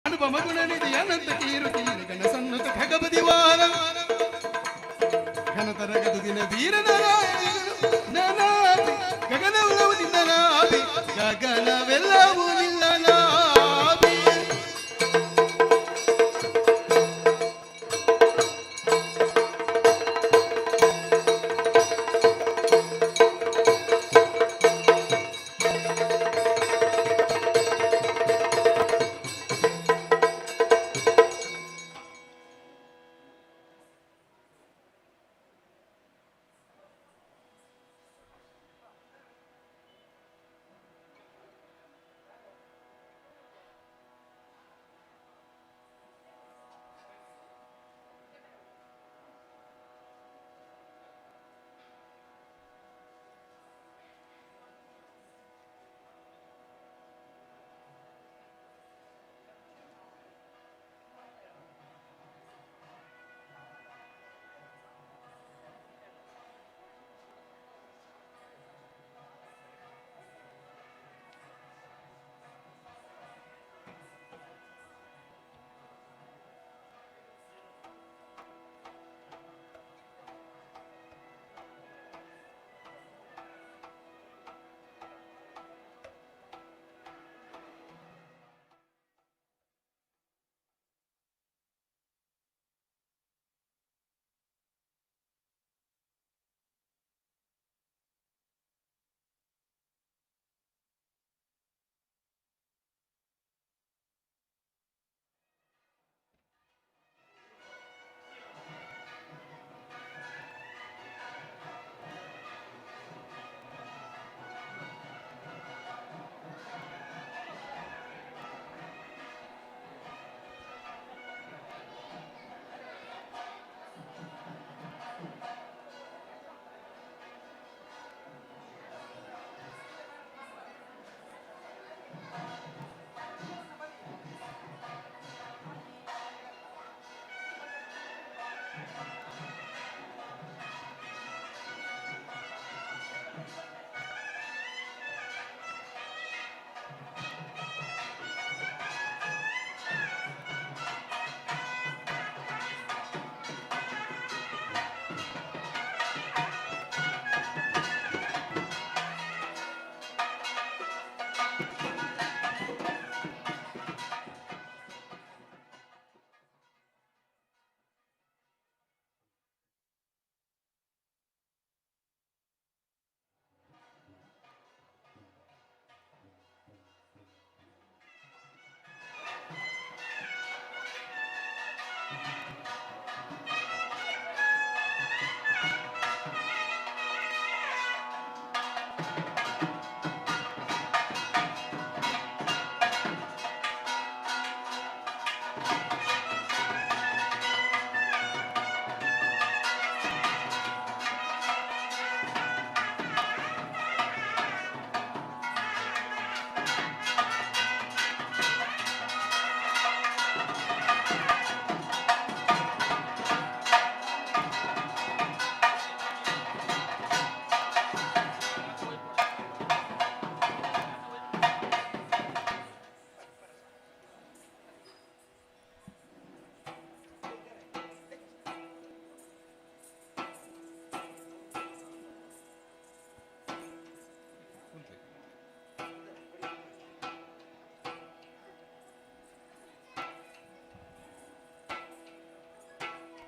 ಅನುಪಮ ಗುಣನಿಧಿ ಅನಂತ ಕೀರುತಿ ಗಣ ಸನ್ನತ ಖಗಪತಿವಾರ ಘನತರ ಗದುಗಿನ ವೀರ ನಾರಾಯಣ ಗಗನವೆಲ್ಲವೂ ನಿನ್ನ ನಾಭಿ ಗಗನವೆಲ್ಲವೂ ನಿನ್ನ ನಾಭಿ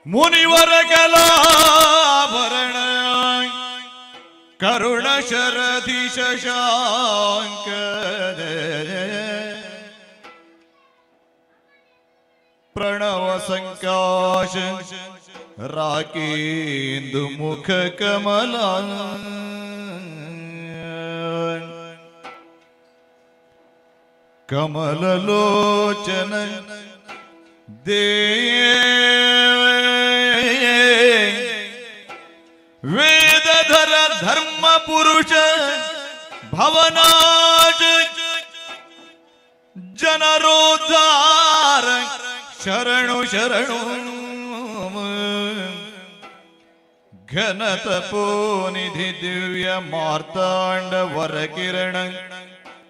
ಮುನಿವರ ಕಲಾಭರಣ ಕರುಣ ಶರಧಿ ಶಶಾಂಕ ಪ್ರಣವ ಸಂಕಾಶ ರಾಕೇಂದು ಮುಖ ಕಮಲ ಕಮಲಲೋಚನ ವೇದಧರ ಧರ್ಮ ಪುರುಷ ಭವನಾಶ ಜನರೋದ್ಧಾರ ಶರಣು ಶರಣು ಘನ ತಪೋನಿಧಿ ದಿವ್ಯ ಮಾರ್ತಾಂಡ ವರ ಕಿರಣ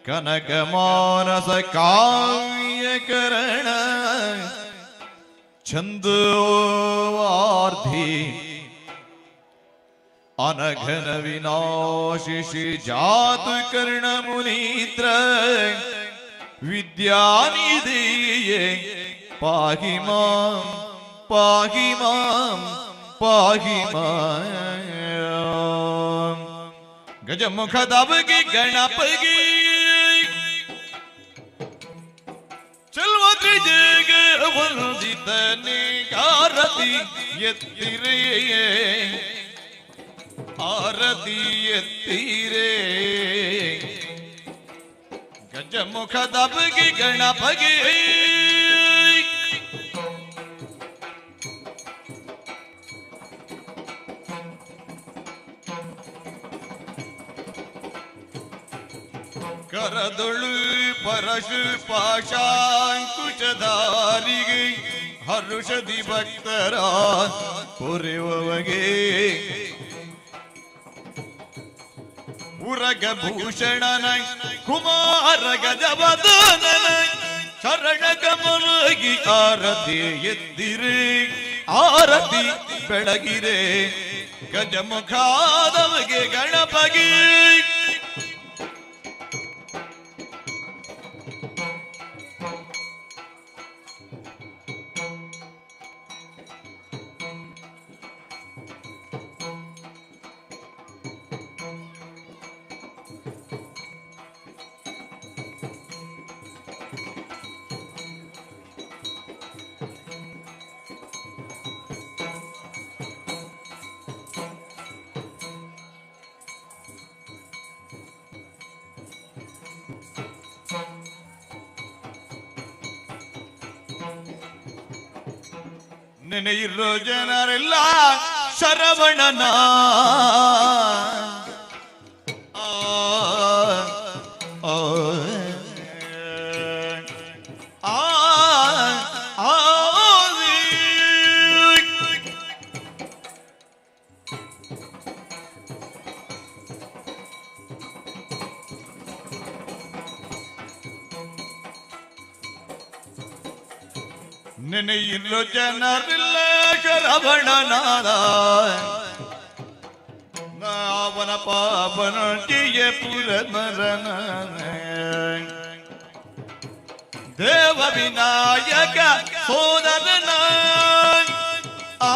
ಕನಕ ಮಾನಸ ಕಾವ್ಯಕರಣ ಛಂದೋವಾರ್ಧಿ ಅನಘನ ವಿನಾಶಿಷಿ ಜಾತು ಕರ್ಣ ಮುನೀತ್ರ ವಿದ್ಯಾನಿಧಿಯೇ ಪಾಹಿ ಮಾಂ ಪಾಹಿ ಮಾಂ ಪಾಹಿ ಮಾಂ ಗಜಮುಖದವಗೆ ಗಣಪಗೆ ಚಲ್ವ ತ್ರಿಜಗ ವಂದಿತನೆ ಆರತಿ ಎತ್ತಿರೇ ಆರತಿ ಎತ್ತಿರೇ ಗಜಮುಖದವಗೆ ಗಣಪಗೆ ಕರದೊಳು ಪರಶು ಪಾಶಾಂಕುಶಧಾರಿಗೆ ಹರುಷದಿ ಭಕ್ತರ ಪೊರೆಯುವವಗೆ ಉರಗ ಭೂಷಣನ ಕುಮಾರ ಗಜವದನನ ಚರಣ ಕಮಲಗಿ ಆರತಿ ಎದ್ದಿರೆ ಆರತಿ ಬೆಳಗಿರೆ ಗಜಮುಖಾದವಗೆ ಗಣಪಗೆ ನೆನೆಯಿರೋ ಜನರೆಲ್ಲ ಶರವಣನ ನೆನೆಯಿರೋ ಜನರೆಲ್ಲ ಶರವಣನಾದ ನಾವನ ಪಾಪನ ಜಯ ಪುರಮರನ ದೇವ ವಿನಾಯಕ ಸೋದರನ ಆ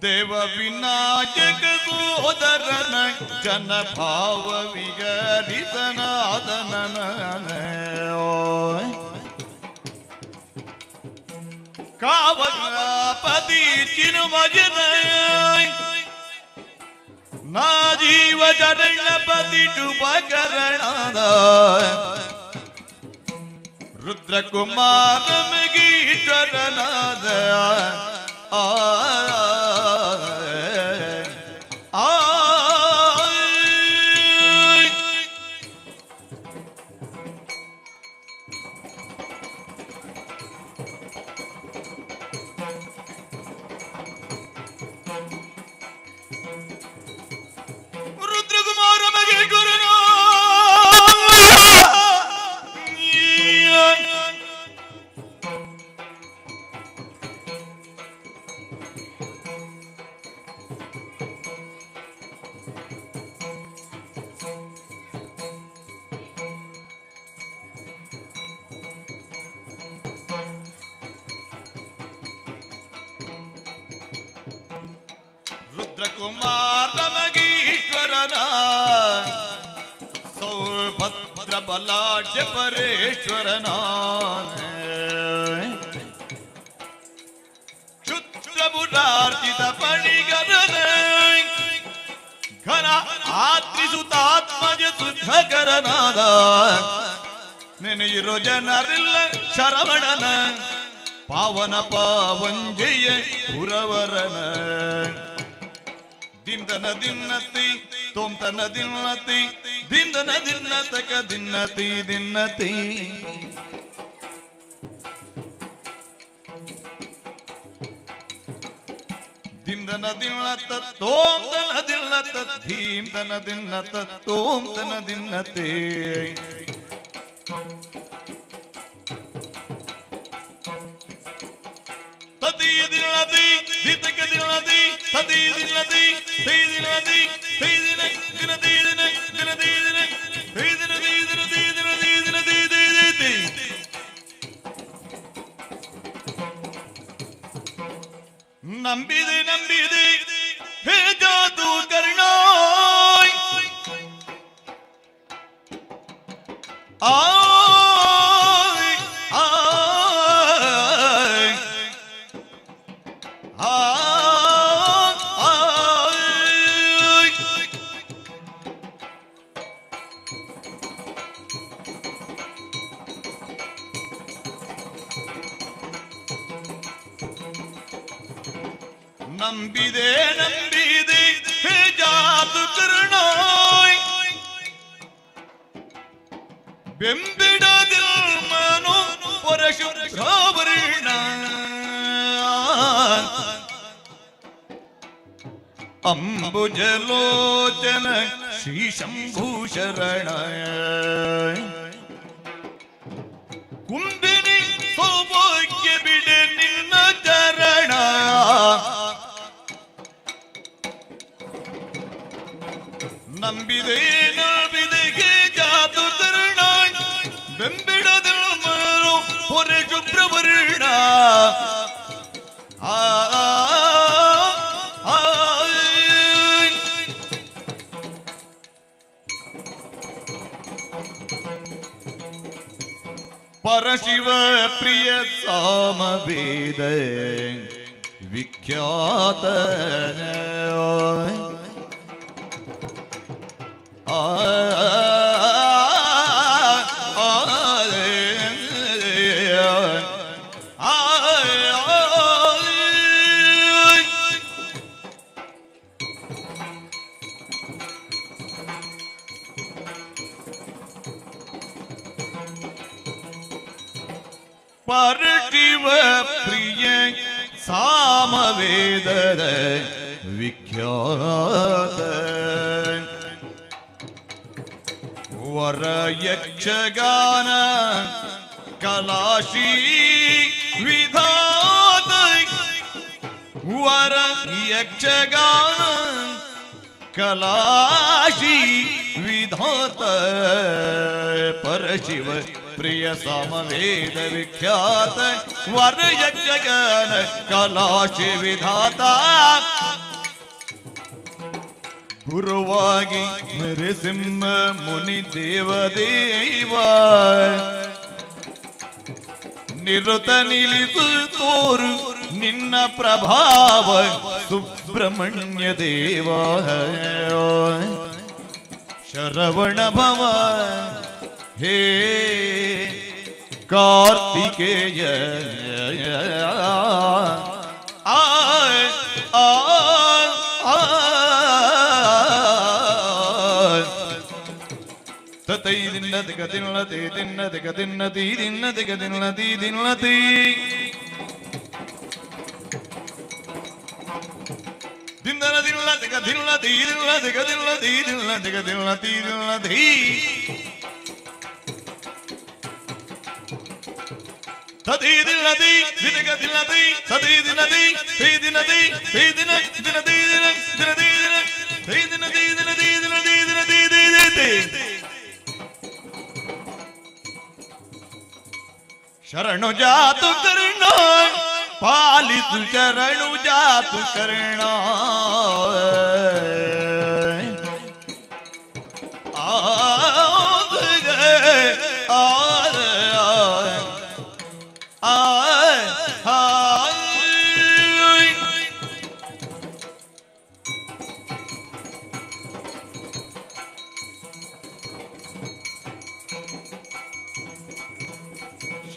ದೇವ ವಿನಾಯಕ ಸೋದರನ ಜನ ಭಾವ ವಿಗರಿತನಾದನನ ಕಾವಪತಿ ಚಿನುಮಜನ ನಾ ಜೀವ ಜಡಪತಿ ಟುಪಕರಣದ ರುದ್ರಕುಮಾರ ಮಗೀಶ್ವರನಾದ ರುದ್ರಕುಮಾರ ಮಗೇಶ್ವರನ ರುದ್ರಕುಮಾರ ಮಗೀಶ್ವರನ ಬಲಾಢ್ಯ ಪರೇಶ್ವರನ ಕ್ಷುದ್ರಪುರಾರ್ಜಿತ ಪಣಿಗರನ ಘನ ಆತ್ರಿಸುತಾತ್ಮಜ ಶುದ್ಧಕರನಾದ ನೆನೆಯಿರೋ ಜನರಿಲ್ಲ ಶರವಣನ ಪಾವನ ಪಾವಂಜಯ ಪುರವರನ ದಿಂದನ ದಿನ್ನತಿ ತೋಂತನ ದಿನ್ನತಿ ದಿಂದನ ದಿನ್ನತಕ ದಿನ್ನತಿ ದಿನ್ನತಿ ದಿಂದನ ದಿನ್ನತ ತೋಂತನ ದಿನ್ನತ ಧೀಂತನ ದಿನ್ನತ ತೋಂತನ ದಿನ್ನತಿ ತದಿ ದಿನ್ನತಿ ದಿತಕ ದಿನ್ನತಿ ತದಿ ದಿನ್ನತಿ ತೈದಿನತಿ ತೈದಿನ ದಿನತಿ ದಿನ ದಿನತಿ ದಿನ ತೈದಿನತಿ ದಿನತಿ ದಿನತಿ ದಿನತಿ ದಿನತಿ ನಂಬಿದೆ ನಂಬಿದೆ ಹೇ ಜಾದು ಕರ್ಣಾಯ್ ಆಯ್ ಆಯ್ ಆಯ್ ನಂಬಿದೆ ನಂಬಿದೆ ಹೇ ಜಾದು ಕರ್ಣಾಯ್ ಬೆಂಬಿಡದಿಲ್ ಮನು ಪರಶುದ್ರಾವರಣ ಅಂಬುಜಲೋಚನ ಶ್ರೀ ಶಂಭೂ ಶರಣ ಕುಂಬಿನಿ ಸೌಭಾಗ್ಯ ಬಿಡೆ ನಿನ್ನ ಚರಣ ನಂಬಿದೆ ನಂಬಿದೆ ಜಾತು ಕರ್ಣ ಬೆಂಬಿಡದಿಲ್ ಮನು ಪರಶುದ್ರಾವರಣ परशिव प्रिय सामवेद विख्यात परशिव प्रिय सामवेद विख्यात वर यक्षगान कलाशी विधात वर यक्षगान कलाशी विधात परशिव प्रिय सामवेद विख्यात वर यक्षगान कलाशी विधाता ಗುರುವಾಗಿ ನರಸಿಂಹ ಮುನಿ ದೇವದೇವ ನಿರುತ ನಿಲಿಸು ತೋರು ನಿನ್ನ ಪ್ರಭಾವ ಸುಬ್ರಹ್ಮಣ್ಯ ದೇವ ಶರವಣ ಭವ ಹೇ ಕಾರ್ತಿಕೇಯ ಆಯ್ ತೈ ದಿನ ದಿಗ ದಿನತಿ ದಿನ ದಿಗ ದಿನತಿ ದಿನ ದಿಗ ದಿನತಿ ದಿನತಿ ದಿನ ದಿನ ದಿಗ ದಿನತಿ ದಿನ ದಿಗ ದಿನತಿ ದಿನ ದಿಗ ದಿನತಿ ದಿನತಿ ತದಿ ದಿನತಿ ದಿಗ ದಿನತಿ ತದಿ ದಿನತಿ ತೈ ದಿನತಿ ತೈ ದಿನ ದಿನತಿ ದಿನ ದಿನತಿ ದಿನ ತೈ ದಿನತಿ ದಿನತಿ ದಿನತಿ ದಿನತಿ ದಿನತಿ ಶರಣು ಜಾತು ಕರ್ಣ ಪಾಲಿಸು ಶರಣು ಜಾತು ಕರ್ಣ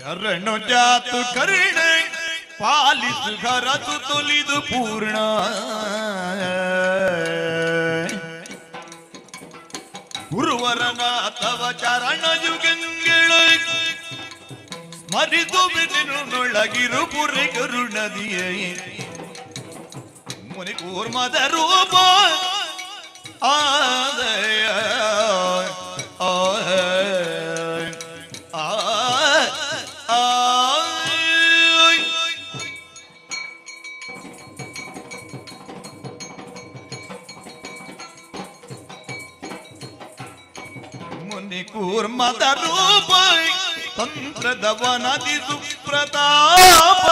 ಶರಣು ಜಾತು ಕರುಣೆ ಪಾಲಿಸು ಹರತು ತೊಲಿದು ಪೂರ್ಣ ಗುರುವರನ ತವ ಚರಣ ಯುಗಂಗಳು ಸ್ಮರಿತು ಬಿದಿನೊಳಗಿರು ಪುರೆ ಕರುಣದಿಯೇ ಮುನಿ ಕೂರ್ಮದ ರೂಪ ಆದಯ ಮುನಿ ಕೂರ್ಮದ ರೂಪ ತಂತ್ರದವನದಿ ಸುಪ್ರತಾಪ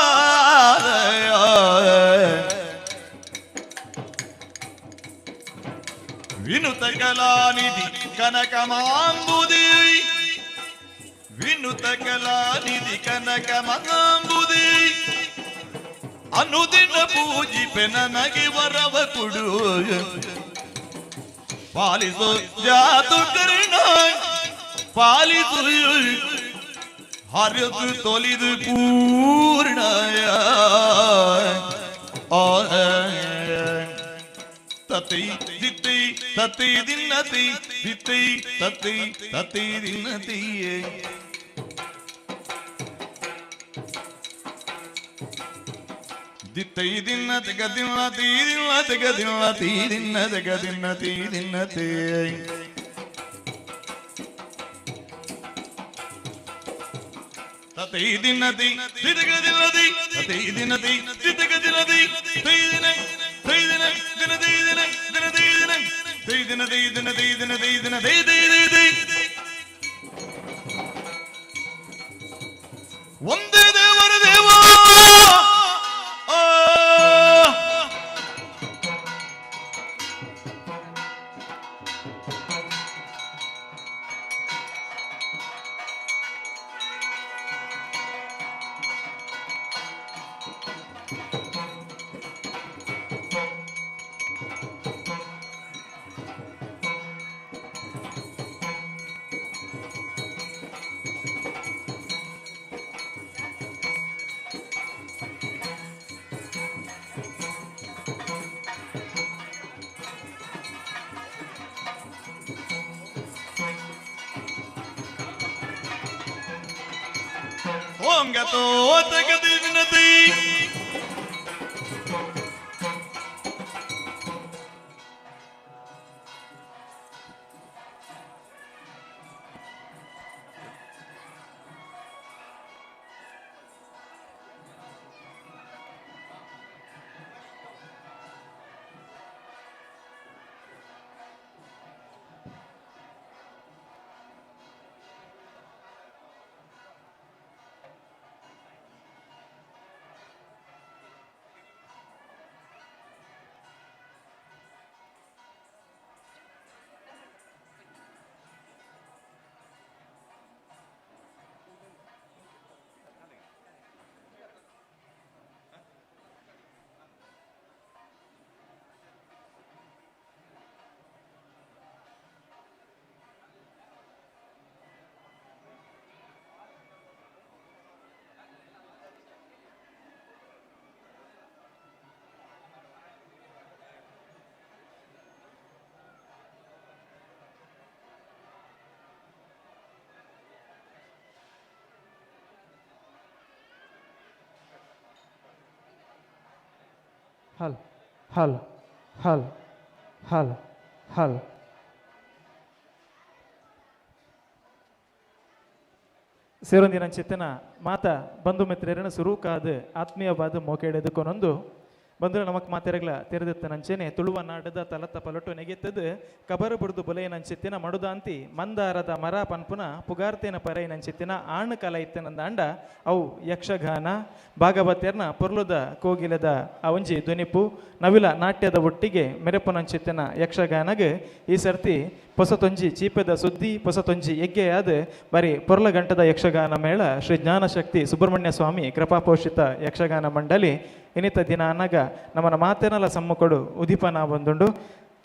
ವಿನುತ ಕಲಾನಿಧಿ ಕನಕಮಾಂಬುದಿ ವಿನುತ ಕಲಾನಿಧಿ ಕನಕಮಾಂಬುದಿ ಅನುದಿನ ಪೂಜಿಪೆ ನನಗೆ ವರವ ಕೊಡು ಪಾಲಿಸು ಜಾತು ಕರುಣ ಪಾಲಿಸು ಹರಿದು ತೊಲಿದು ಪೂರ್ಣಯ ತತಿ ದಿತ್ತಿ ತತಿ ದಿನ್ನತಿ ದಿತ್ತಿ ತತಿ ತತಿ ದಿನ್ನತಿಯೇ ದಿತ್ತೈ ದಿನ್ನತಿ ಗದಿನ್ನತಿ ದಿನ್ನತಿ ಗದಿನ್ನತಿ ದಿನ್ನತಿ ಗದಿನ್ನತಿ ದಿನ್ನತಿ ತೈ ದಿನ್ನತಿ ದಿನಗದಿನ್ನತಿ ತೈ ದಿನ್ನತಿ ದಿನಗದಿನ್ನತಿ ತೈ ದಿನ ತೈ ದಿನ ದಿನದಿ ದಿನ ದಿನದಿ ದಿನ ತೈ ದಿನದಿ ದಿನದಿ ದಿನದಿ ದಿನ ದೈ ದೈ ದೈ ದೈ ಒಂದೇ ದೇವರ ದೇವ Ongato Tagadivinati Hal, hal, hal, hal, hal. ಸೇರೊಂದಿನ ಚಿತ್ತನ ಮಾತ ಬಂಧು ಮಿತ್ರರನ್ನ ಸುರೂಕಾದ ಆತ್ಮೀಯವಾದ ಮೋಕೆಡೆದು ಕೊನೊಂದು ಬಂಧುರ ನಮಕ್ ಮಾತೆರಗ್ಲ ತೆರೆದಿತ್ತ ನಂಚೆನೆ ತುಳುವ ನಾಡದ ತಲತ್ತ ಪಲಟು ನೆಗೆತ್ತದು ಕಬರು ಬುಡ್ದು ಬುಲೆಯ ನಂಚಿತ್ತಿನ ಮಡುದಾಂತಿ ಮಂದಾರದ ಮರ ಪನ್ಪುನ ಪುಗಾರ್ತೆನ ಪರೈ ನಂಚಿತ್ತಿನ ಆಣ್ ಕಲ ಇತ್ತನಂದ ಅಂಡ ಅವು ಯಕ್ಷಗಾನ ಭಾಗವತ್ಯರ್ನ ಪುರ್ಲುದ ಕೋಗಿಲದ ಅವಂಜಿ ಧ್ವನಿಪು ನವಿಲ ನಾಟ್ಯದ ಒಟ್ಟಿಗೆ ಮೆರೆಪು ನಂಚಿತ್ತಿನ ಯಕ್ಷಗಾನಗೆ ಈ ಸರ್ತಿ ಹೊಸತೊಂಜಿ ಚೀಪದ ಸುದ್ದಿ ಹೊಸತೊಂಜಿ ಯಜ್ಞೆಯಾದ ಬರೀ ಪೊರ್ಲ ಗಂಟದ ಯಕ್ಷಗಾನ ಮೇಳ ಶ್ರೀ ಜ್ಞಾನಶಕ್ತಿ ಸುಬ್ರಹ್ಮಣ್ಯ ಸ್ವಾಮಿ ಕೃಪಾಪೋಷಿತ ಯಕ್ಷಗಾನ ಮಂಡಳಿ ಇನ್ನಿತ ದಿನ ಅನ್ನಗ ನಮ್ಮನ ಮಾತೆನಲ ಸಮ್ಮುಕೊಡು ಉದೀಪನ ಬಂದುಂಡು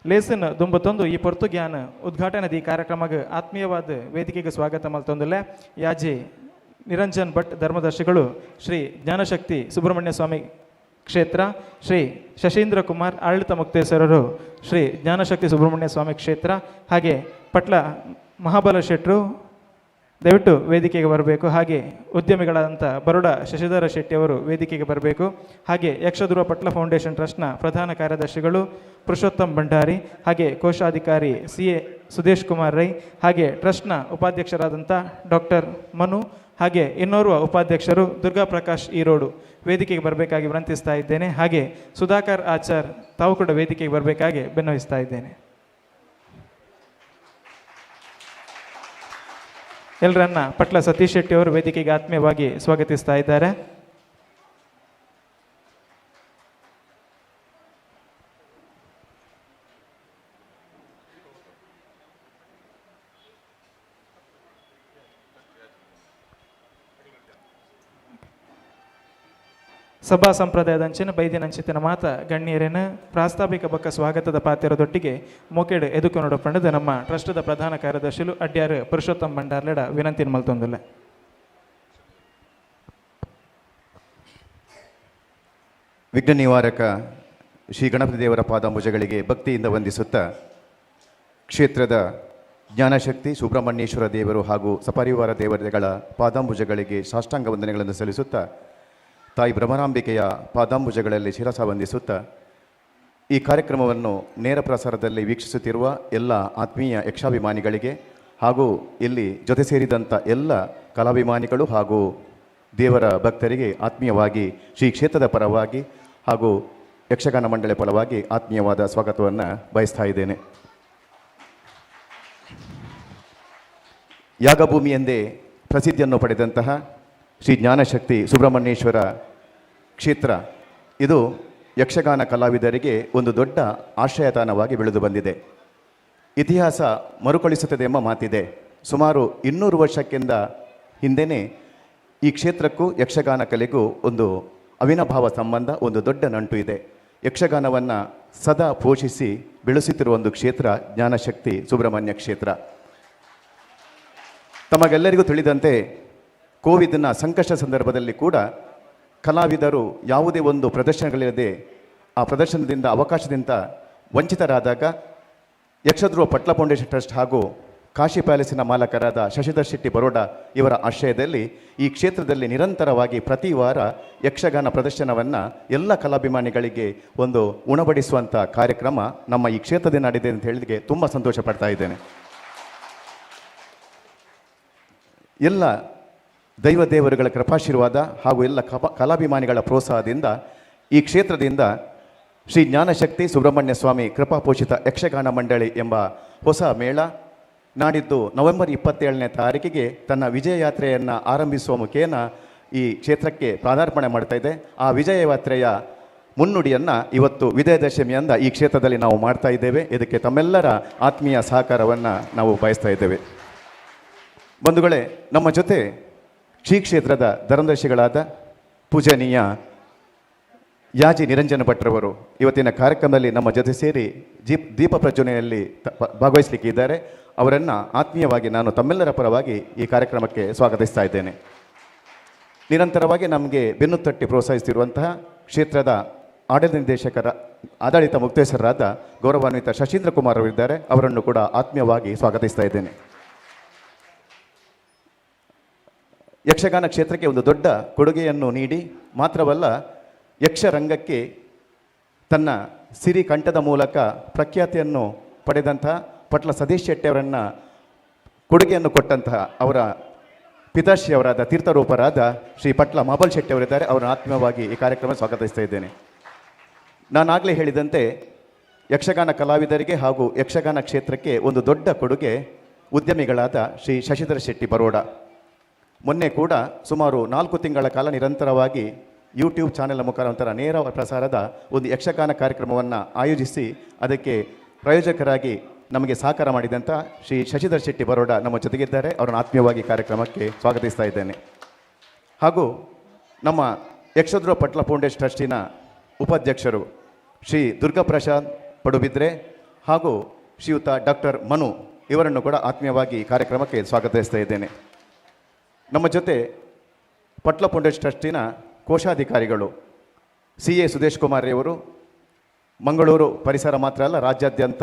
ಲೇಸನ್ ದುಂಬತ್ತೊಂದು ಈ ಪೊರ್ತು ಜ್ಞಾನ ಉದ್ಘಾಟನದ ಈ ಕಾರ್ಯಕ್ರಮಕ್ಕೆ ಆತ್ಮೀಯವಾದ ವೇದಿಕೆಗೆ ಸ್ವಾಗತ ಮಲ್ತೊಂದುಲ್ಲೆ ಯಾಜಿ ನಿರಂಜನ್ ಭಟ್ ಧರ್ಮದರ್ಶಿಗಳು ಶ್ರೀ ಜ್ಞಾನಶಕ್ತಿ ಸುಬ್ರಹ್ಮಣ್ಯ ಸ್ವಾಮಿ ಕ್ಷೇತ್ರ, ಶ್ರೀ ಶಶೀಂದ್ರ ಕುಮಾರ್ ಆಡಳಿತ ಮುಕ್ತೇಶ್ವರರು ಶ್ರೀ ಜ್ಞಾನಶಕ್ತಿ ಸುಬ್ರಹ್ಮಣ್ಯ ಸ್ವಾಮಿ ಕ್ಷೇತ್ರ, ಹಾಗೆ ಪಟ್ಲ ಮಹಾಬಲ ಶೆಟ್ಟರು ದಯವಿಟ್ಟು ವೇದಿಕೆಗೆ ಬರಬೇಕು. ಹಾಗೆ ಉದ್ಯಮಿಗಳಾದಂಥ ಬರೋಡ ಶಶಿಧರ ಶೆಟ್ಟಿಯವರು ವೇದಿಕೆಗೆ ಬರಬೇಕು. ಹಾಗೆ ಯಕ್ಷಧ್ರುವ ಪಟ್ಲ ಫೌಂಡೇಶನ್ ಟ್ರಸ್ಟ್ನ ಪ್ರಧಾನ ಕಾರ್ಯದರ್ಶಿಗಳು ಪುರುಷೋತ್ತಮ್ ಭಂಡಾರಿ, ಹಾಗೆ ಕೋಶಾಧಿಕಾರಿ CA ಸುದೇಶ್ ಕುಮಾರ್ ರೈ, ಹಾಗೆ ಟ್ರಸ್ಟ್ನ ಉಪಾಧ್ಯಕ್ಷರಾದಂಥ ಡಾಕ್ಟರ್ ಮನು, ಹಾಗೆ ಇನ್ನೋರ್ವ ಉಪಾಧ್ಯಕ್ಷರು ದುರ್ಗಾ ಪ್ರಕಾಶ್ ಈರೋಡು ವೇದಿಕೆಗೆ ಬರಬೇಕಾಗಿ ವಿನಂತಿಸ್ತಾ ಇದ್ದೇನೆ. ಹಾಗೆ ಸುಧಾಕರ್ ಆಚಾರ್ ತಾವು ಕೂಡ ವೇದಿಕೆಗೆ ಬರಬೇಕಾಗಿ ಬೆನ್ನವಿಸ್ತಾ ಇದ್ದೇನೆ. ಎಲ್ಲರನ್ನ ಪಟ್ಲ ಸತೀಶ್ ಶೆಟ್ಟಿ ಅವರು ವೇದಿಕೆಗೆ ಆತ್ಮೀಯವಾಗಿ ಸ್ವಾಗತಿಸ್ತಾ ಇದ್ದಾರೆ. ಸಭಾ ಸಂಪ್ರದಾಯದ ಅಂಚಿನ ಬೈದಿನಂಚಿತಿನ ಮಾತ ಗಣ್ಯರೇನ ಪ್ರಾಸ್ತಾವಿಕ ಬಕ್ಕ ಸ್ವಾಗತದ ಪಾತ್ರದೊಟ್ಟಿಗೆ ಮೊಕೆಡ್ ಎದುಕೊಂಡು ಪಂಡದ ನಮ್ಮ ಟ್ರಸ್ಟದ ಪ್ರಧಾನ ಕಾರ್ಯದರ್ಶಿಲು ಅಡ್ಯಾರು ಪುರುಷೋತ್ತಮ್ ಭಂಡಾರ್ಲೆಡ ವಿನಂತಿ ಮಲ್ತೊಂದುಲ್ಲ. ವಿಘ್ನ ನಿವಾರಕ ಶ್ರೀ ಗಣಪತಿ ದೇವರ ಪಾದಾಂಬುಜಗಳಿಗೆ ಭಕ್ತಿಯಿಂದ ವಂದಿಸುತ್ತಾ ಕ್ಷೇತ್ರದ ಜ್ಞಾನಶಕ್ತಿ ಸುಬ್ರಹ್ಮಣ್ಯೇಶ್ವರ ದೇವರು ಹಾಗೂ ಸಪರಿವಾರ ದೇವತೆಗಳ ಪಾದಾಂಬುಜಗಳಿಗೆ ಸಾಷ್ಟಾಂಗ ವಂದನೆಗಳನ್ನು ಸಲ್ಲಿಸುತ್ತಾ ತಾಯಿ ಭ್ರಮರಾಂಬಿಕೆಯ ಪಾದಾಂಬುಜಗಳಲ್ಲಿ ಶಿರಸ ವಂದಿಸುತ್ತಾ ಈ ಕಾರ್ಯಕ್ರಮವನ್ನು ನೇರ ಪ್ರಸಾರದಲ್ಲಿ ವೀಕ್ಷಿಸುತ್ತಿರುವ ಎಲ್ಲ ಆತ್ಮೀಯ ಯಕ್ಷಾಭಿಮಾನಿಗಳಿಗೆ ಹಾಗೂ ಇಲ್ಲಿ ಜೊತೆ ಸೇರಿದಂಥ ಎಲ್ಲ ಕಲಾಭಿಮಾನಿಗಳು ಹಾಗೂ ದೇವರ ಭಕ್ತರಿಗೆ ಆತ್ಮೀಯವಾಗಿ ಶ್ರೀ ಕ್ಷೇತ್ರದ ಪರವಾಗಿ ಹಾಗೂ ಯಕ್ಷಗಾನ ಮಂಡಳಿ ಪರವಾಗಿ ಆತ್ಮೀಯವಾದ ಸ್ವಾಗತವನ್ನು ಬಯಸ್ತಾ ಇದ್ದೇನೆ. ಯಾಗಭೂಮಿ ಎಂದೇ ಪ್ರಸಿದ್ಧಿಯನ್ನು ಪಡೆದಂತಹ ಶ್ರೀ ಜ್ಞಾನಶಕ್ತಿ ಸುಬ್ರಹ್ಮಣ್ಯೇಶ್ವರ ಕ್ಷೇತ್ರ ಇದು ಯಕ್ಷಗಾನ ಕಲಾವಿದರಿಗೆ ಒಂದು ದೊಡ್ಡ ಆಶ್ರಯತಾಣವಾಗಿ ಬೆಳೆದು ಬಂದಿದೆ. ಇತಿಹಾಸ ಮರುಕಳಿಸುತ್ತದೆ ಎಂಬ ಮಾತಿದೆ. ಸುಮಾರು 200 ವರ್ಷಕ್ಕಿಂತ ಹಿಂದೆಯೇ ಈ ಕ್ಷೇತ್ರಕ್ಕೂ ಯಕ್ಷಗಾನ ಕಲೆಗೂ ಒಂದು ಅವಿನಾಭಾವ ಸಂಬಂಧ, ಒಂದು ದೊಡ್ಡ ನಂಟು ಇದೆ. ಯಕ್ಷಗಾನವನ್ನು ಸದಾ ಪೋಷಿಸಿ ಬೆಳೆಸುತ್ತಿರುವ ಒಂದು ಕ್ಷೇತ್ರ ಜ್ಞಾನಶಕ್ತಿ ಸುಬ್ರಹ್ಮಣ್ಯ ಕ್ಷೇತ್ರ. ತಮಗೆಲ್ಲರಿಗೂ ತಿಳಿದಂತೆ ಕೋವಿಡ್ನ ಸಂಕಷ್ಟ ಸಂದರ್ಭದಲ್ಲಿ ಕೂಡ ಕಲಾವಿದರು ಯಾವುದೇ ಒಂದು ಪ್ರದರ್ಶನಗಳಿಲ್ಲದೆ ಆ ಪ್ರದರ್ಶನದಿಂದ ಅವಕಾಶದಿಂದ ವಂಚಿತರಾದಾಗ ಯಕ್ಷಧ್ರುವ ಪಟ್ಲ ಫೌಂಡೇಶನ್ ಟ್ರಸ್ಟ್ ಹಾಗೂ ಕಾಶಿ ಪ್ಯಾಲೇಸಿನ ಮಾಲಕರಾದ ಶಶಿಧರ್ ಶೆಟ್ಟಿ ಬರೋಡ ಇವರ ಆಶ್ರಯದಲ್ಲಿ ಈ ಕ್ಷೇತ್ರದಲ್ಲಿ ನಿರಂತರವಾಗಿ ಪ್ರತಿ ವಾರ ಯಕ್ಷಗಾನ ಪ್ರದರ್ಶನವನ್ನು ಎಲ್ಲ ಕಲಾಭಿಮಾನಿಗಳಿಗೆ ಒಂದು ಉಣಬಡಿಸುವಂಥ ಕಾರ್ಯಕ್ರಮ ನಮ್ಮ ಈ ಕ್ಷೇತ್ರದಲ್ಲಿ ನಡೆದಿದೆ ಅಂತ ಹೇಳಿದಕ್ಕೆ ತುಂಬ ಸಂತೋಷ ಪಡ್ತಾ ಇದ್ದೇನೆ. ಎಲ್ಲ ದೈವ ದೇವರುಗಳ ಕೃಪಾಶೀರ್ವಾದ ಹಾಗೂ ಎಲ್ಲ ಕಲಾಭಿಮಾನಿಗಳ ಪ್ರೋತ್ಸಾಹದಿಂದ ಈ ಕ್ಷೇತ್ರದಿಂದ ಶ್ರೀ ಜ್ಞಾನಶಕ್ತಿ ಸುಬ್ರಹ್ಮಣ್ಯ ಸ್ವಾಮಿ ಕೃಪಾಪೋಷಿತ ಯಕ್ಷಗಾನ ಮಂಡಳಿ ಎಂಬ ಹೊಸ ಮೇಳ ನಾಡಿದ್ದು ನವೆಂಬರ್ 27ನೇ ತಾರೀಕಿಗೆ ತನ್ನ ವಿಜಯ ಯಾತ್ರೆಯನ್ನು ಆರಂಭಿಸುವ ಮುಖೇನ ಈ ಕ್ಷೇತ್ರಕ್ಕೆ ಪಾದಾರ್ಪಣೆ ಮಾಡ್ತಾ ಇದೆ. ಆ ವಿಜಯ ಯಾತ್ರೆಯ ಮುನ್ನುಡಿಯನ್ನು ಇವತ್ತು ವಿಜಯದಶಮಿಯಿಂದ ಈ ಕ್ಷೇತ್ರದಲ್ಲಿ ನಾವು ಮಾಡ್ತಾ ಇದ್ದೇವೆ. ಇದಕ್ಕೆ ತಮ್ಮೆಲ್ಲರ ಆತ್ಮೀಯ ಸಹಕಾರವನ್ನು ನಾವು ಬಯಸ್ತಾ ಇದ್ದೇವೆ. ಬಂಧುಗಳೇ, ನಮ್ಮ ಜೊತೆ ಶ್ರೀ ಕ್ಷೇತ್ರದ ಧರ್ಮದರ್ಶಿಗಳಾದ ಪೂಜನೀಯ ಯಾಜಿ ನಿರಂಜನ ಭಟ್ರವರು ಇವತ್ತಿನ ಕಾರ್ಯಕ್ರಮದಲ್ಲಿ ನಮ್ಮ ಜೊತೆ ಸೇರಿ ದೀಪ ಪ್ರಜ್ವಲನೆಯಲ್ಲಿ ಭಾಗವಹಿಸಲಿಕ್ಕೆ ಇದ್ದಾರೆ. ಅವರನ್ನು ಆತ್ಮೀಯವಾಗಿ ನಾನು ತಮ್ಮೆಲ್ಲರ ಪರವಾಗಿ ಈ ಕಾರ್ಯಕ್ರಮಕ್ಕೆ ಸ್ವಾಗತಿಸ್ತಾ ಇದ್ದೇನೆ. ನಿರಂತರವಾಗಿ ನಮಗೆ ಬೆನ್ನು ತಟ್ಟಿ ಪ್ರೋತ್ಸಾಹಿಸುತ್ತಿರುವಂತಹ ಕ್ಷೇತ್ರದ ಆಡಳಿತ ಮುಕ್ತೇಶ್ವರರಾದ ಗೌರವಾನ್ವಿತ ಶಶೀಂದ್ರ ಕುಮಾರ್ ಅವರಿದ್ದಾರೆ. ಅವರನ್ನು ಕೂಡ ಆತ್ಮೀಯವಾಗಿ ಸ್ವಾಗತಿಸ್ತಾ ಇದ್ದೇನೆ. ಯಕ್ಷಗಾನ ಕ್ಷೇತ್ರಕ್ಕೆ ಒಂದು ದೊಡ್ಡ ಕೊಡುಗೆಯನ್ನು ನೀಡಿ ಮಾತ್ರವಲ್ಲ, ಯಕ್ಷರಂಗಕ್ಕೆ ತನ್ನ ಸಿರಿ ಕಂಠದ ಮೂಲಕ ಪ್ರಖ್ಯಾತಿಯನ್ನು ಪಡೆದಂತಹ ಪಟ್ಲ ಸತೀಶ್ ಶೆಟ್ಟಿಯವರನ್ನು ಕೊಡುಗೆಯನ್ನು ಕೊಟ್ಟಂತಹ ಅವರ ಪಿತಾಶ್ರೀಯವರಾದ ತೀರ್ಥರೂಪರಾದ ಶ್ರೀ ಪಟ್ಲ ಮಹಾಬಲ್ ಶೆಟ್ಟಿಯವರಿದ್ದಾರೆ. ಅವರನ್ನು ಆತ್ಮೀಯವಾಗಿ ಈ ಕಾರ್ಯಕ್ರಮ ಸ್ವಾಗತಿಸ್ತಾ ಇದ್ದೇನೆ. ನಾನಾಗಲೇ ಹೇಳಿದಂತೆ ಯಕ್ಷಗಾನ ಕಲಾವಿದರಿಗೆ ಹಾಗೂ ಯಕ್ಷಗಾನ ಕ್ಷೇತ್ರಕ್ಕೆ ಒಂದು ದೊಡ್ಡ ಕೊಡುಗೆ ಉದ್ಯಮಿಗಳಾದ ಶ್ರೀ ಶಶಿಧರ ಶೆಟ್ಟಿ ಬರೋಡ. ಮೊನ್ನೆ ಕೂಡ ಸುಮಾರು 4 ತಿಂಗಳ ಕಾಲ ನಿರಂತರವಾಗಿ ಯೂಟ್ಯೂಬ್ ಚಾನೆಲ್ ಮುಖಾಂತರ ನೇರ ಪ್ರಸಾರದ ಒಂದು ಯಕ್ಷಗಾನ ಕಾರ್ಯಕ್ರಮವನ್ನು ಆಯೋಜಿಸಿ ಅದಕ್ಕೆ ಪ್ರಾಯೋಜಕರಾಗಿ ನಮಗೆ ಸಹಕಾರ ಮಾಡಿದಂಥ ಶ್ರೀ ಶಶಿಧರ್ ಶೆಟ್ಟಿ ಬರೋಡ ನಮ್ಮ ಜೊತೆಗಿದ್ದಾರೆ. ಅವರನ್ನು ಆತ್ಮೀಯವಾಗಿ ಕಾರ್ಯಕ್ರಮಕ್ಕೆ ಸ್ವಾಗತಿಸ್ತಾ ಇದ್ದೇನೆ. ಹಾಗೂ ನಮ್ಮ ಯಕ್ಷಧ್ರುವ ಪಟ್ಲ ಫೌಂಡೇಶನ್ ಟ್ರಸ್ಟಿನ ಉಪಾಧ್ಯಕ್ಷರು ಶ್ರೀ ದುರ್ಗಾ ಪ್ರಸಾದ್ ಪಡುಬಿದ್ರೆ ಹಾಗೂ ಶ್ರೀಯುತ ಡಾಕ್ಟರ್ ಮನು ಇವರನ್ನು ಕೂಡ ಆತ್ಮೀಯವಾಗಿ ಕಾರ್ಯಕ್ರಮಕ್ಕೆ ಸ್ವಾಗತಿಸ್ತಾ ಇದ್ದೇನೆ. ನಮ್ಮ ಜೊತೆ ಪಟ್ಲ ಫೌಂಡೇಶನ್ ಟ್ರಸ್ಟಿನ ಕೋಶಾಧಿಕಾರಿಗಳು CA ಸುದೇಶ್ ಕುಮಾರ್ ಅವರು ಮಂಗಳೂರು ಪರಿಸರ ಮಾತ್ರ ಅಲ್ಲ ರಾಜ್ಯಾದ್ಯಂತ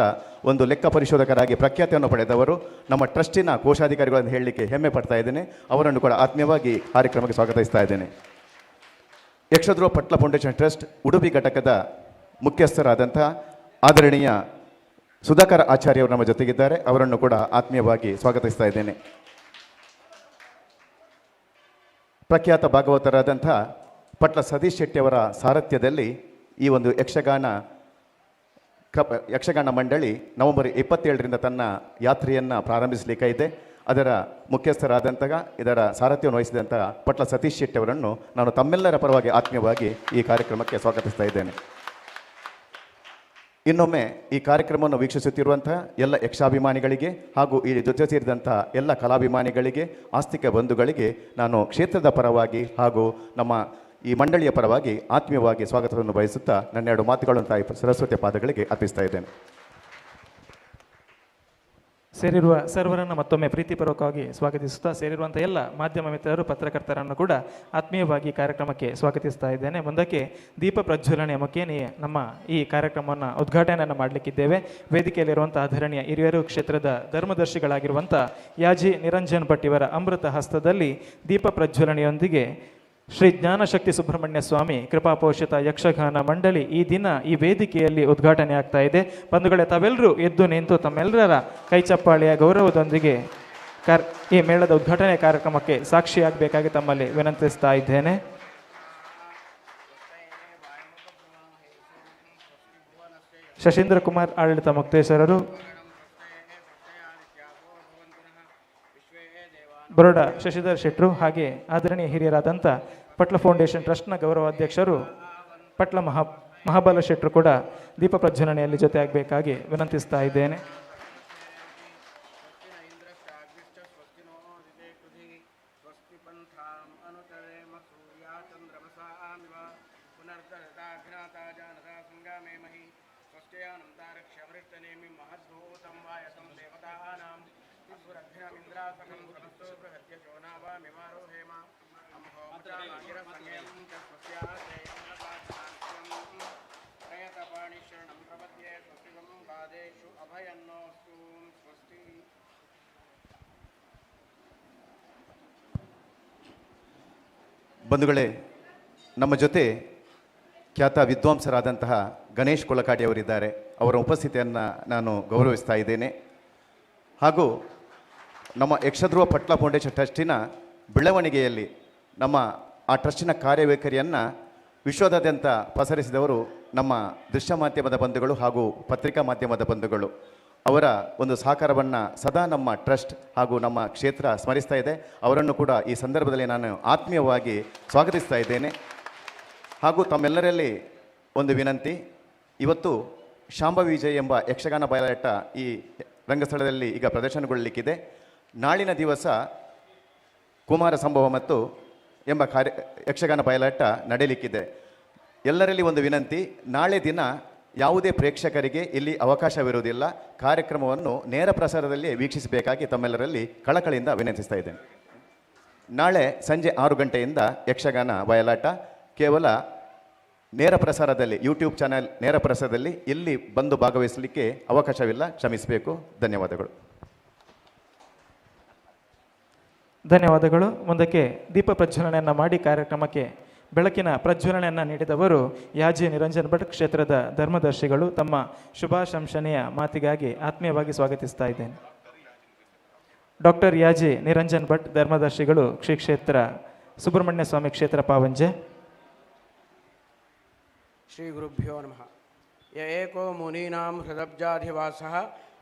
ಒಂದು ಲೆಕ್ಕ ಪರಿಶೋಧಕರಾಗಿ ಪ್ರಖ್ಯಾತಿಯನ್ನು ಪಡೆದವರು. ನಮ್ಮ ಟ್ರಸ್ಟಿನ ಕೋಶಾಧಿಕಾರಿಗಳನ್ನು ಹೇಳಲಿಕ್ಕೆ ಹೆಮ್ಮೆ ಪಡ್ತಾ ಇದ್ದೇನೆ. ಅವರನ್ನು ಕೂಡ ಆತ್ಮೀಯವಾಗಿ ಕಾರ್ಯಕ್ರಮಕ್ಕೆ ಸ್ವಾಗತಿಸ್ತಾ ಇದ್ದೇನೆ. ಯಕ್ಷಧ್ರುವ ಪಟ್ಲ ಫೌಂಡೇಶನ್ ಟ್ರಸ್ಟ್ ಉಡುಪಿ ಘಟಕದ ಮುಖ್ಯಸ್ಥರಾದಂಥ ಆದರಣೀಯ ಸುಧಾಕರ್ ಆಚಾರ್ಯ ಅವರು ನಮ್ಮ ಜೊತೆಗಿದ್ದಾರೆ. ಅವರನ್ನು ಕೂಡ ಆತ್ಮೀಯವಾಗಿ ಸ್ವಾಗತಿಸ್ತಾ ಇದ್ದೇನೆ. ಪ್ರಖ್ಯಾತ ಭಾಗವತರಾದಂಥ ಪಟ್ಲ ಸತೀಶ್ ಶೆಟ್ಟಿ ಅವರ ಸಾರಥ್ಯದಲ್ಲಿ ಈ ಒಂದು ಯಕ್ಷಗಾನ ಮಂಡಳಿ ನವೆಂಬರ್ 27ರಿಂದ ತನ್ನ ಯಾತ್ರೆಯನ್ನು ಪ್ರಾರಂಭಿಸಲಿಕ್ಕಿದೆ. ಅದರ ಮುಖ್ಯಸ್ಥರಾದಂತಹ ಇದರ ಸಾರಥ್ಯವನ್ನು ವಹಿಸಿದಂತಹ ಪಟ್ಲ ಸತೀಶ್ ಶೆಟ್ಟಿ ಅವರನ್ನು ನಾನು ತಮ್ಮೆಲ್ಲರ ಪರವಾಗಿ ಆತ್ಮೀಯವಾಗಿ ಈ ಕಾರ್ಯಕ್ರಮಕ್ಕೆ ಸ್ವಾಗತಿಸ್ತಾ ಇದ್ದೇನೆ. ಇನ್ನೊಮ್ಮೆ ಈ ಕಾರ್ಯಕ್ರಮವನ್ನು ವೀಕ್ಷಿಸುತ್ತಿರುವಂತಹ ಎಲ್ಲ ಯಕ್ಷಾಭಿಮಾನಿಗಳಿಗೆ ಹಾಗೂ ಈ ಜೊತೆ ಸೇರಿದಂತಹ ಎಲ್ಲ ಕಲಾಭಿಮಾನಿಗಳಿಗೆ, ಆಸ್ತಿಕ ಬಂಧುಗಳಿಗೆ ನಾನು ಕ್ಷೇತ್ರದ ಪರವಾಗಿ ಹಾಗೂ ನಮ್ಮ ಈ ಮಂಡಳಿಯ ಪರವಾಗಿ ಆತ್ಮೀಯವಾಗಿ ಸ್ವಾಗತವನ್ನು ಬಯಸುತ್ತಾ ನನ್ನೆರಡು ಮಾತುಗಳನ್ನು ತಾಯಿ ಸರಸ್ವತಿಯ ಪಾದಗಳಿಗೆ ಅರ್ಪಿಸ್ತಾ ಇದ್ದೇನೆ. ಸೇರಿರುವ ಸರ್ವರನ್ನು ಮತ್ತೊಮ್ಮೆ ಪ್ರೀತಿಪೂರ್ವಕವಾಗಿ ಸ್ವಾಗತಿಸುತ್ತಾ ಸೇರಿರುವಂಥ ಎಲ್ಲ ಮಾಧ್ಯಮ ಮಿತ್ರರು, ಪತ್ರಕರ್ತರನ್ನು ಕೂಡ ಆತ್ಮೀಯವಾಗಿ ಕಾರ್ಯಕ್ರಮಕ್ಕೆ ಸ್ವಾಗತಿಸ್ತಾ ಇದ್ದೇನೆ. ಮುಂದಕ್ಕೆ ದೀಪ ಪ್ರಜ್ವಲನೆಯ ಮುಖೇನೆಯೇ ನಮ್ಮ ಈ ಕಾರ್ಯಕ್ರಮವನ್ನು ಉದ್ಘಾಟನೆಯನ್ನು ಮಾಡಲಿಕ್ಕಿದ್ದೇವೆ. ವೇದಿಕೆಯಲ್ಲಿರುವಂಥ ಆಧರಣೀಯ ಹಿರಿಯರು, ಕ್ಷೇತ್ರದ ಧರ್ಮದರ್ಶಿಗಳಾಗಿರುವಂಥ ಯಾಜಿ ನಿರಂಜನ್ ಭಟ್ ಇವರ ಅಮೃತ ಹಸ್ತದಲ್ಲಿ ದೀಪ ಪ್ರಜ್ವಲನೆಯೊಂದಿಗೆ ಶ್ರೀ ಜ್ಞಾನಶಕ್ತಿ ಸುಬ್ರಹ್ಮಣ್ಯ ಸ್ವಾಮಿ ಕೃಪಾಪೋಷಿತ ಯಕ್ಷಗಾನ ಮಂಡಳಿ ಈ ದಿನ ಈ ವೇದಿಕೆಯಲ್ಲಿ ಉದ್ಘಾಟನೆ ಆಗ್ತಾ ಇದೆ. ಬಂಧುಗಳೇ, ತಾವೆಲ್ಲರೂ ಎದ್ದು ನಿಂತು ತಮ್ಮೆಲ್ಲರ ಕೈಚಪ್ಪಾಳೆಯ ಗೌರವದೊಂದಿಗೆ ಈ ಮೇಳದ ಉದ್ಘಾಟನೆ ಕಾರ್ಯಕ್ರಮಕ್ಕೆ ಸಾಕ್ಷಿಯಾಗಬೇಕಾಗಿ ತಮ್ಮಲ್ಲಿ ವಿನಂತಿಸ್ತಾ ಇದ್ದೇನೆ. ಶಶೀಂದ್ರ ಕುಮಾರ್ ಆಡಳಿತ ಮುಕ್ತೇಶ್ವರರು, ಬರೋಡ ಶಶಿಧರ್ ಶೆಟ್ರು, ಹಾಗೆ ಆದರಣೀಯ ಹಿರಿಯರಾದಂಥ ಪಟ್ಲ ಫೌಂಡೇಶನ್ ಟ್ರಸ್ಟ್ನ ಗೌರವಾಧ್ಯಕ್ಷರು ಪಟ್ಲ ಮಹಾಬಲ ಶೆಟ್ರು ಕೂಡ ದೀಪ ಪ್ರಜ್ವಲನೆಯಲ್ಲಿ ಜೊತೆಯಾಗಬೇಕಾಗಿ ವಿನಂತಿಸ್ತಾ ಇದ್ದೇನೆ. ಬಂಧುಗಳೇ, ನಮ್ಮ ಜೊತೆ ಖ್ಯಾತ ವಿದ್ವಾಂಸರಾದಂತಹ ಗಣೇಶ್ ಕೊಲಕಾಡಿ ಅವರಿದ್ದಾರೆ. ಅವರ ಉಪಸ್ಥಿತಿಯನ್ನು ನಾನು ಗೌರವಿಸ್ತಾ ಇದ್ದೇನೆ. ಹಾಗೂ ನಮ್ಮ ಯಕ್ಷಧ್ರುವ ಪಟ್ಲ ಫೌಂಡೇಶನ್ ಟ್ರಸ್ಟಿನ ಬೆಳವಣಿಗೆಯಲ್ಲಿ ನಮ್ಮ ಆ ಟ್ರಸ್ಟಿನ ಕಾರ್ಯವೈಖರಿಯನ್ನು ವಿಶ್ವದಾದ್ಯಂತ ಪಸರಿಸಿದವರು ನಮ್ಮ ದೃಶ್ಯ ಮಾಧ್ಯಮದ ಬಂಧುಗಳು ಹಾಗೂ ಪತ್ರಿಕಾ ಮಾಧ್ಯಮದ ಬಂಧುಗಳು. ಅವರ ಒಂದು ಸಹಕಾರವನ್ನು ಸದಾ ನಮ್ಮ ಟ್ರಸ್ಟ್ ಹಾಗೂ ನಮ್ಮ ಕ್ಷೇತ್ರ ಸ್ಮರಿಸ್ತಾ ಇದೆ. ಅವರನ್ನು ಕೂಡ ಈ ಸಂದರ್ಭದಲ್ಲಿ ನಾನು ಆತ್ಮೀಯವಾಗಿ ಸ್ವಾಗತಿಸ್ತಾ ಇದ್ದೇನೆ. ಹಾಗೂ ತಮ್ಮೆಲ್ಲರಲ್ಲಿ ಒಂದು ವಿನಂತಿ, ಇವತ್ತು ಶಾಂಭವಿ ವಿಜಯ್ ಎಂಬ ಯಕ್ಷಗಾನ ಬಯಲಾಟ ಈ ರಂಗಸ್ಥಳದಲ್ಲಿ ಈಗ ಪ್ರದರ್ಶನಗೊಳ್ಳಲಿಕ್ಕಿದೆ. ನಾಳಿನ ದಿವಸ ಕುಮಾರ ಸಂಭವ ಮತ್ತು ಎಂಬ ಯಕ್ಷಗಾನ ಬಯಲಾಟ ನಡೆಯಲಿಕ್ಕಿದೆ. ಎಲ್ಲರಲ್ಲಿ ಒಂದು ವಿನಂತಿ, ನಾಳೆ ದಿನ ಯಾವುದೇ ಪ್ರೇಕ್ಷಕರಿಗೆ ಇಲ್ಲಿ ಅವಕಾಶವಿರುವುದಿಲ್ಲ. ಕಾರ್ಯಕ್ರಮವನ್ನು ನೇರ ಪ್ರಸಾರದಲ್ಲಿ ವೀಕ್ಷಿಸಬೇಕಾಗಿ ತಮ್ಮೆಲ್ಲರಲ್ಲಿ ಕಳಕಳಿಯಿಂದ ವಿನಂತಿಸ್ತಾ ಇದ್ದೇನೆ. ನಾಳೆ ಸಂಜೆ 6 ಗಂಟೆಯಿಂದ ಯಕ್ಷಗಾನ ಬಯಲಾಟ ಕೇವಲ ನೇರ ಪ್ರಸಾರದಲ್ಲಿ, ಯೂಟ್ಯೂಬ್ ಚಾನೆಲ್ ನೇರ ಪ್ರಸಾರದಲ್ಲಿ ಇಲ್ಲಿ ಬಂದು ಭಾಗವಹಿಸಲಿಕ್ಕೆ ಅವಕಾಶವಿಲ್ಲ, ಕ್ಷಮಿಸಬೇಕು. ಧನ್ಯವಾದಗಳು. ಧನ್ಯವಾದಗಳು. ಮುಂದಕ್ಕೆ ದೀಪ ಪ್ರಜ್ವಲನೆಯನ್ನು ಮಾಡಿ ಕಾರ್ಯಕ್ರಮಕ್ಕೆ ಬೆಳಕಿನ ಪ್ರಜ್ವಲನೆಯನ್ನು ನೀಡಿದವರು ಯಾಜಿ ನಿರಂಜನ್ ಭಟ್, ಕ್ಷೇತ್ರದ ಧರ್ಮದರ್ಶಿಗಳು. ತಮ್ಮ ಶುಭಾಶಂಸನೆಯ ಮಾತಿಗಾಗಿ ಆತ್ಮೀಯವಾಗಿ ಸ್ವಾಗತಿಸ್ತಾ ಇದ್ದೇನೆ. ಡಾಕ್ಟರ್ ಯಾಜಿ ನಿರಂಜನ್ ಭಟ್, ಧರ್ಮದರ್ಶಿಗಳು, ಶ್ರೀ ಕ್ಷೇತ್ರ ಸುಬ್ರಹ್ಮಣ್ಯ ಸ್ವಾಮಿ ಕ್ಷೇತ್ರ ಪಾವಂಜೆ. ಶ್ರೀ ಗುರುಭ್ಯೋ ನಮಃ. ಯ ಏಕೋ ಮುನೀನಾಂ ಹೃದಬ್ಜಾಧಿವಾಸಃ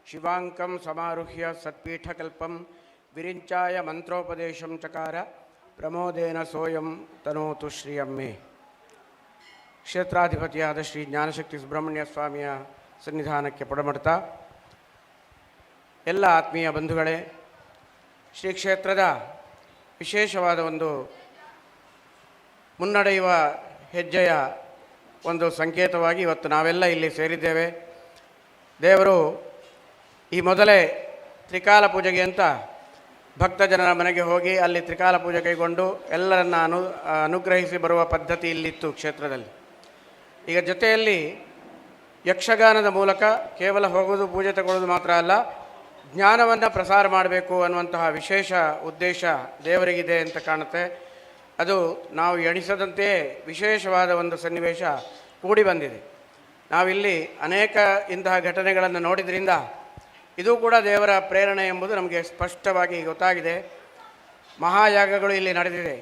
ಶಿವಾಂಕಂ ಸಮಾರುಹ್ಯ ಸತ್ಪೀಠಕಲ್ಪಂ ವಿರಿಂಚಾಯ ಮಂತ್ರೋಪದೇಶಂ ಚಕಾರ ಪ್ರಮೋದೇನ ಸೋಯಂ ತನೋತು ಶ್ರೀಯಮ್ಮೆ. ಕ್ಷೇತ್ರಾಧಿಪತಿಯಾದ ಶ್ರೀ ಜ್ಞಾನಶಕ್ತಿ ಸುಬ್ರಹ್ಮಣ್ಯ ಸ್ವಾಮಿಯ ಸನ್ನಿಧಾನಕ್ಕೆ ಪೊಡಮಡ್ತಾ ಎಲ್ಲ ಆತ್ಮೀಯ ಬಂಧುಗಳೇ, ಶ್ರೀ ಕ್ಷೇತ್ರದ ವಿಶೇಷವಾದ ಒಂದು ಮುನ್ನಡೆಯುವ ಹೆಜ್ಜೆಯ ಒಂದು ಸಂಕೇತವಾಗಿ ಇವತ್ತು ನಾವೆಲ್ಲ ಇಲ್ಲಿ ಸೇರಿದ್ದೇವೆ. ದೇವರು ಈ ಮೊದಲೇ ತ್ರಿಕಾಲ ಪೂಜೆಗೆ ಅಂತ ಭಕ್ತ ಜನರ ಮನೆಗೆ ಹೋಗಿ ಅಲ್ಲಿ ತ್ರಿಕಾಲ ಪೂಜೆ ಕೈಗೊಂಡು ಎಲ್ಲರನ್ನ ಅನುಗ್ರಹಿಸಿ ಬರುವ ಪದ್ಧತಿ ಇಲ್ಲಿತ್ತು ಕ್ಷೇತ್ರದಲ್ಲಿ. ಈಗ ಜೊತೆಯಲ್ಲಿ ಯಕ್ಷಗಾನದ ಮೂಲಕ ಕೇವಲ ಹೋಗೋದು ಪೂಜೆ ತಗೊಳ್ಳೋದು ಮಾತ್ರ ಅಲ್ಲ, ಜ್ಞಾನವನ್ನು ಪ್ರಸಾರ ಮಾಡಬೇಕು ಅನ್ನುವಂತಹ ವಿಶೇಷ ಉದ್ದೇಶ ದೇವರಿಗಿದೆ ಅಂತ ಕಾಣುತ್ತೆ. ಅದು ನಾವು ಎಣಿಸದಂತೆಯೇ ವಿಶೇಷವಾದ ಒಂದು ಸನ್ನಿವೇಶ ಕೂಡಿ ಬಂದಿದೆ. ನಾವಿಲ್ಲಿ ಅನೇಕ ಇಂತಹ ಘಟನೆಗಳನ್ನು ನೋಡಿದ್ರಿಂದ ಇದು ಕೂಡ ದೇವರ ಪ್ರೇರಣೆ ಎಂಬುದು ನಮಗೆ ಸ್ಪಷ್ಟವಾಗಿ ಗೊತ್ತಾಗಿದೆ. ಮಹಾಯಾಗಗಳು ಇಲ್ಲಿ ನಡೆದಿದೆ.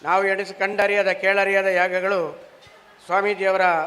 ನಾವು ಕಂಡರಿಯದ ಕೇಳರಿಯದ ಯಾಗಗಳು ಸ್ವಾಮೀಜಿಯವರ